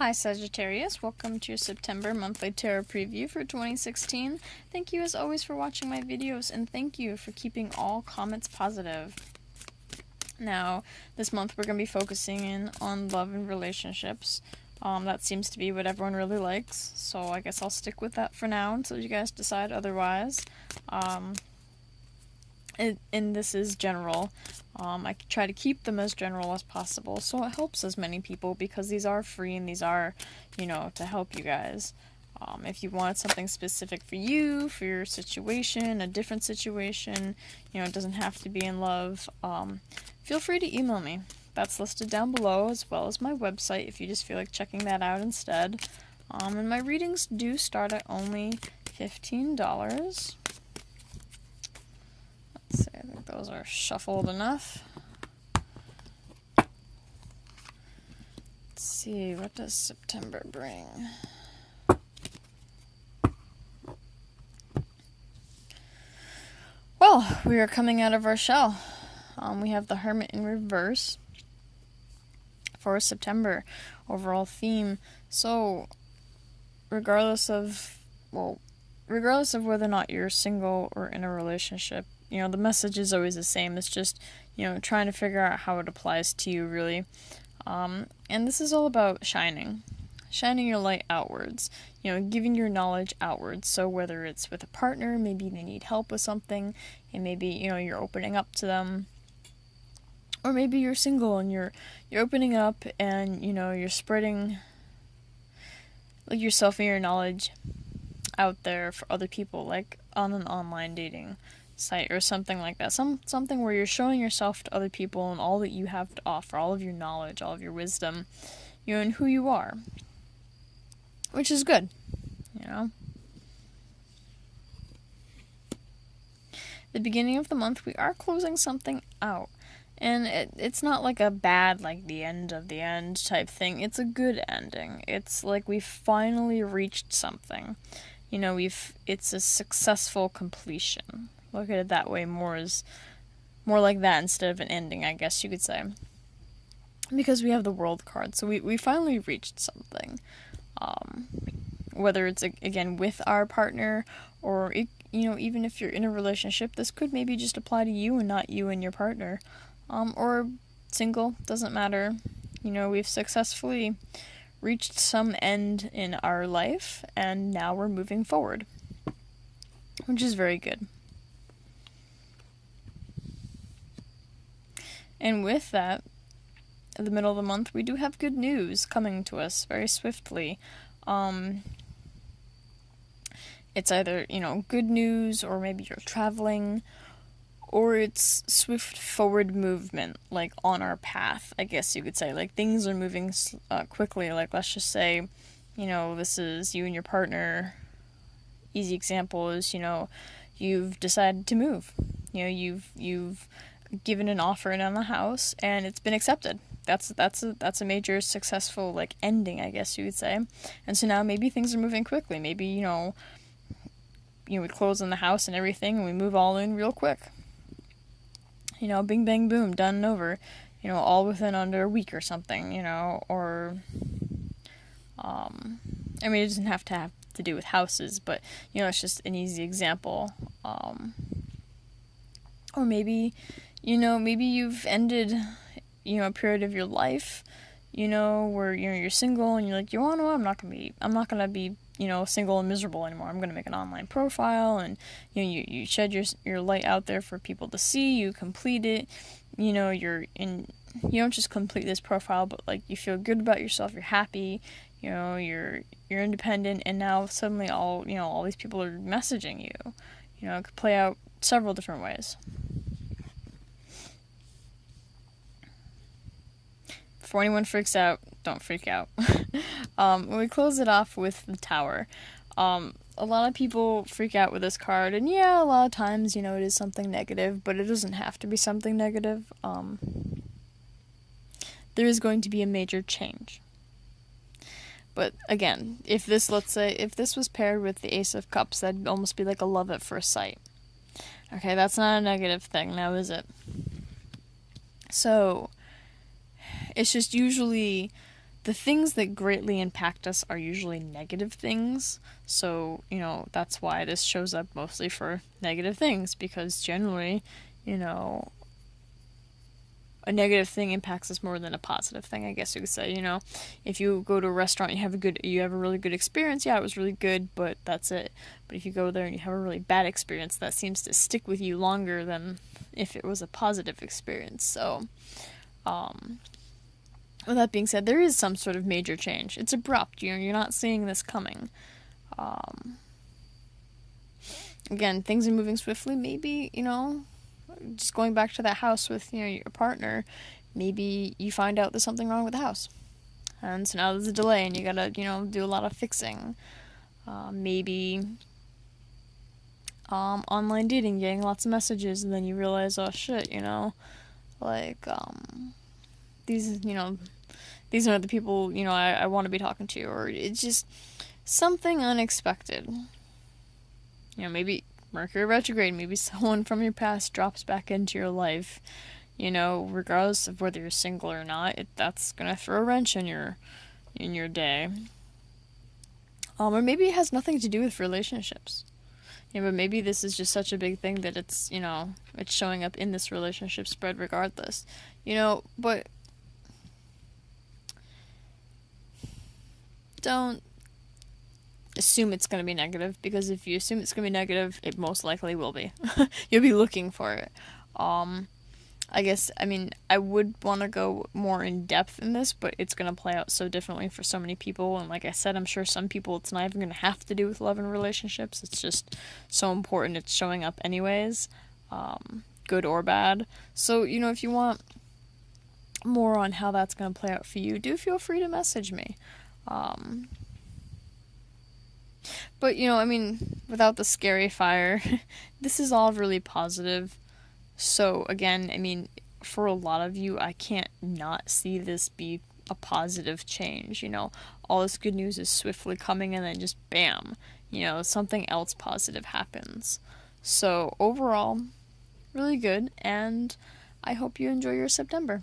Hi Sagittarius, welcome to your September monthly tarot preview for 2016. Thank you as always for watching my videos, and thank you for keeping all comments positive. Now, this month we're going to be focusing in on love and relationships. That seems to be what everyone really likes, so I guess I'll stick with that for now until you guys decide otherwise. And this is general. I try to keep them as general as possible, so it helps as many people, because these are free and these are, to help you guys. If you wanted something specific for you, for your situation, a different situation, it doesn't have to be in love, feel free to email me. That's listed down below, as well as my website, if you just feel like checking that out instead. And my readings do start at only $15. Let's see, I think those are shuffled enough. Let's see, what does September bring? Well, we are coming out of our shell. We have the Hermit in reverse for September overall theme. So, regardless of whether or not you're single or in a relationship, the message is always the same. It's just, trying to figure out how it applies to you, really. And this is all about shining your light outwards, giving your knowledge outwards. So whether it's with a partner, maybe they need help with something, and maybe, you're opening up to them. Or maybe you're single and you're opening up and, you're spreading yourself and your knowledge out there for other people, like on an online dating site or something like that. Something where you're showing yourself to other people and all that you have to offer, all of your knowledge, all of your wisdom, and who you are. Which is good, The beginning of the month, we are closing something out. And it's not like a bad, like the end of the end type thing. It's a good ending. It's like we've finally reached something. It's a successful completion. Look at it that way, more like that instead of an ending, I guess you could say. Because we have the World card, so we finally reached something. Whether it's, again, with our partner, or, even if you're in a relationship, this could maybe just apply to you and not you and your partner. Or single, doesn't matter. We've successfully reached some end in our life, and now we're moving forward, which is very good. And with that, at the middle of the month, we do have good news coming to us very swiftly. It's either, good news, or maybe you're traveling, or it's swift forward movement, like on our path, I guess you could say. Like things are moving quickly. Like, let's just say, this is you and your partner. Easy example is, you've decided to move. You've given an offer in on the house, and it's been accepted. That's a major successful, like, ending, I guess you could say. And so now maybe things are moving quickly. Maybe, we close on the house and everything, and we move all in real quick. Bing, bang, boom, done and over. All within under a week or something, or, it doesn't have to do with houses, but, it's just an easy example. Or maybe, maybe you've ended, a period of your life, where, you're single, and you're like, I'm not gonna be, single and miserable anymore. I'm gonna make an online profile, and, you shed your light out there for people to see, you complete it, you don't just complete this profile, but, like, you feel good about yourself, you're happy, you're independent, and now suddenly all these people are messaging you. It could play out several different ways. Before anyone freaks out, don't freak out. We close it off with the Tower. A lot of people freak out with this card, and a lot of times, it is something negative, but it doesn't have to be something negative. There is going to be a major change. But again, if this was paired with the Ace of Cups, that'd almost be like a love at first sight. Okay, that's not a negative thing, now is it? So, it's just usually the things that greatly impact us are usually negative things. So, that's why this shows up mostly for negative things, because generally, you know, a negative thing impacts us more than a positive thing, I guess you could say. If you go to a restaurant, you have a really good experience, yeah, it was really good, but that's it. But if you go there and you have a really bad experience, that seems to stick with you longer than if it was a positive experience. So, with that being said, there is some sort of major change. It's abrupt. You're not seeing this coming. Again, things are moving swiftly. Maybe, just going back to that house with, your partner, maybe you find out there's something wrong with the house. And so now there's a delay and you gotta, do a lot of fixing. Maybe online dating, getting lots of messages, and then you realize, oh shit, like, these, these are the people, I want to be talking to, or it's just something unexpected. Maybe Mercury retrograde, maybe someone from your past drops back into your life, regardless of whether you're single or not, that's gonna throw a wrench in your day. Or maybe it has nothing to do with relationships. But maybe this is just such a big thing that it's, it's showing up in this relationship spread regardless. But don't assume it's going to be negative, because if you assume it's going to be negative, it most likely will be. You'll be looking for it. I would want to go more in depth in this, but it's going to play out so differently for so many people. And like I said, I'm sure some people it's not even going to have to do with love and relationships. It's just so important it's showing up anyways, good or bad. So, if you want more on how that's going to play out for you, do feel free to message me. But, without the scary fire, this is all really positive. So, again, for a lot of you, I can't not see this be a positive change. All this good news is swiftly coming, and then just bam, something else positive happens. So, overall, really good, and I hope you enjoy your September.